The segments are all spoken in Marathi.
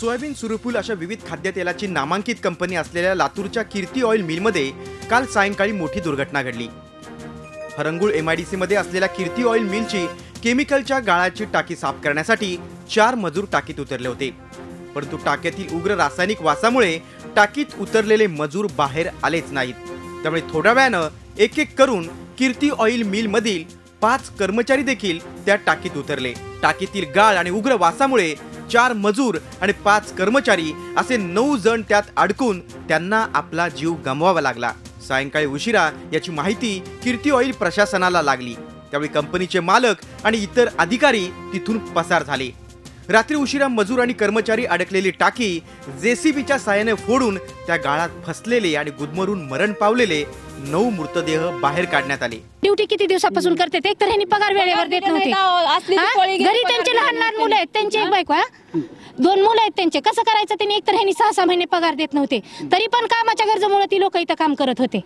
सोयाबीन, सूर्यफूल अशा विविध खाद्यतेलाची नामांकित कंपनी असलेल्या लातूरच्या कीर्ती ऑइल मिलमध्ये काल सायंकाळी मोठी दुर्घटना घडली। हरंगुळ MIDC मध्ये असलेल्या कीर्ती ऑइल मिलची केमिकलच्या गाळाची टाकी साफ करण्यासाठी 4 मजूर टाकीत उतरले होते, परंतु टाकीतील उग्र रासायनिक वासामुळे टाकीत उतरलेले मजूर बाहेर आलेच नाहीत। त्यामुळे थोड्या वेळानं एक एक करून कीर्ती ऑइल मिल मधील 5 कर्मचारी देखील त्या टाकीत उतरले। टाकीतील गाळ आणि उग्र वासामुळे 4 मजूर आणि 5 कर्मचारी असे 9 जण त्यात अडकून त्यांना आपला जीव गमवावा लागला। सायंकाळी उशिरा याची माहिती कीर्ती ऑइल प्रशासनाला लागली, त्यावेळी कंपनीचे मालक आणि इतर अधिकारी तिथून पसार झाले। रात्री उशिरा मजूर आणि कर्मचारी अडकलेली टाकी JCBच्या साहाय्याने फोडून त्या गाळात फसलेले आणि गुदमरून मरण पावलेले 9 मृतदेह बाहेर काढण्यात आले। ड्युटी किती दिवसापासून करते ते, एकतर ह्यांनी पगार वेळेवर देत नव्हते। घरी त्यांचे लहान लहान मुलं आहेत, त्यांची एक बायको, 2 मुलं आहेत त्यांचे, कसं करायचं त्यांनी? एकतर ह्यांनी 6-6 महिने पगार देत नव्हते, तरी पण कामाच्या गरजेमुळे ती लोक इथं काम करत होते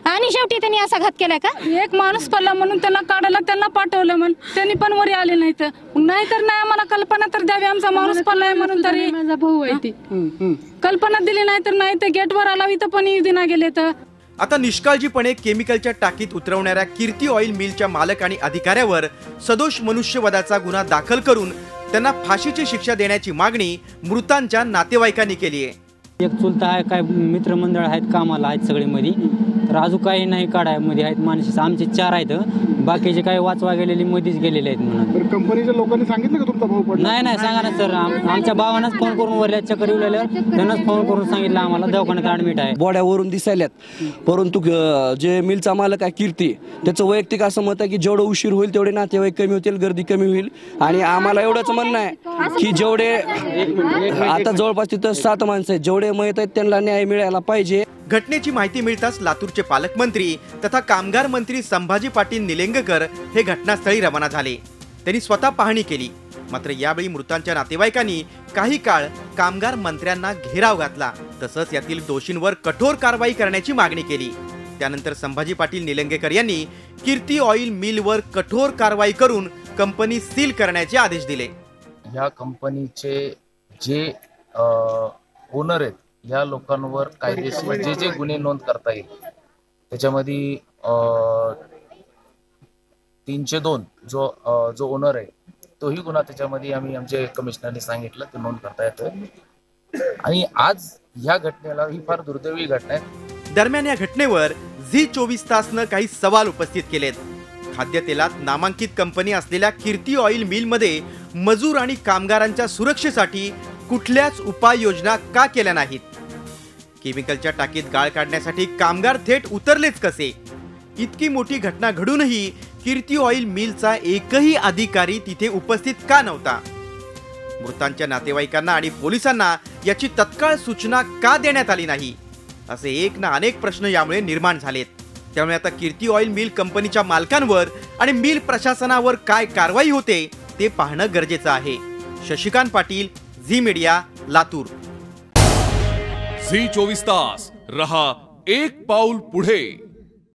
आणि शेवटी त्यांनी असा घात केलाय का? एक माणूस पडला म्हणून त्यांना काढायला त्यांना पाठवलं, म्हणून त्यांनी पण वरी आले नाहीतर नाही आम्हाला कल्पना तर द्यावी, आमचा माणूस पडलाय म्हणून तरी माझा भाऊ आहे ती कल्पना दिली नाही ते गेटवर आला इथं पण येऊ दिना गेले तर। आता निष्काळजीपणे केमिकलच्या टाकीत उतरवणाऱ्या कीर्ती ऑइल मिलच्या मालक आणि अधिकाऱ्यावर सदोष मनुष्यवधाचा गुन्हा दाखल करून त्यांना फाशीची शिक्षा देण्याची मागणी मृतांच्या नातेवाईकांनी केली आहे। एक चुलता आहे, काय मित्रमंडळ आहेत, कामाला आहेत सगळे मध्ये, तर अजून काही नाही काढाय मध्ये आहेत माणसं, आमचे 4 आहेत, बाकीचे काही वाचवा गेलेले मध्येच गेलेले आहेत म्हणून। तर कंपनीच्या लोकांनी सांगितलं का तुमचा भाऊ पडला? नाही सांगा ना सर, आमच्या भावानंच फोन करून वरल्या चक्कर येऊलेलं त्यांनाच फोन करून सांगितलं आम्हाला दवाखान्यात ऍडमिट आहे। बॉड्यावरून दिसायल्यात, परंतु जे मिलचा मालक आहे कीर्ती, त्याचं वैयक्तिक असं मत आहे की जेवढं उशीर होईल तेवढे नातेवाईक कमी होतील, गर्दी कमी होईल, आणि आम्हाला एवढंच म्हणणं आहे की जेवढे आता जवळपास तिथं 7 माणसं आहेत, जेवढे मयत आहेत त्यांना न्याय मिळायला पाहिजे। घटनेची माहिती मिळताच लातूरचे पालकमंत्री तथा कामगार मंत्री संभाजी पाटील निलंगेकर हे घटनास्थळी रवाना झाले। त्यांनी स्वतः पाहणी केली, मात्र यावेळी मृतांच्या नातेवाईकांनी काही काळ कामगार मंत्र्यांना घेराव घातला, तसंच यातील दोषींवर कठोर कारवाई करण्याची मागणी केली। त्यानंतर संभाजी पाटील निलंगेकर यांनी कीर्ती ऑइल मिलवर कठोर कारवाई करून कंपनी सील करण्याचे आदेश दिले। या कंपनीचे जे ओनर आहेत या लोकांवर कायदेशीर जे गुन्हे नोंद करता येईल त्याच्यामध्ये 302 जो ओनर आहे तोही गुन्हा त्याच्यामध्ये आम्ही आमचे कमिशनरने सांगितलं ते नोंद करता येतोय। आणि आज ह्या घटनेला ही फार दुर्दैवी घटना आहे। दरम्यान या घटनेवर झी 24 काही सवाल उपस्थित केलेत। खाद्यतेलात नामांकित कंपनी असलेल्या कीर्ती ऑइल मिलमध्ये मजूर आणि कामगारांच्या सुरक्षेसाठी कुठल्याच उपाययोजना का केल्या नाहीत? केमिकलच्या टाकीत गाळ काढण्यासाठी कामगार थेट उतरलेच कसे? इतकी मोठी घटना घडूनही कीर्ती ऑइल मिलचा एकही अधिकारी तिथे उपस्थित का नव्हता? मृतांच्या नातेवाईकांना आणि पोलिसांना याची तत्काळ सूचना का देण्यात आली नाही? असे एक ना अनेक प्रश्न यामुळे निर्माण झालेत। त्यामुळे आता कीर्ती ऑइल मिल कंपनीच्या मालकांवर आणि मिल प्रशासनावर काय कारवाई होते ते पाहणं गरजेचं आहे। Shashikant Patil, Zee media, Latur. Zee 24 तास रहा एक पाऊल पुढे।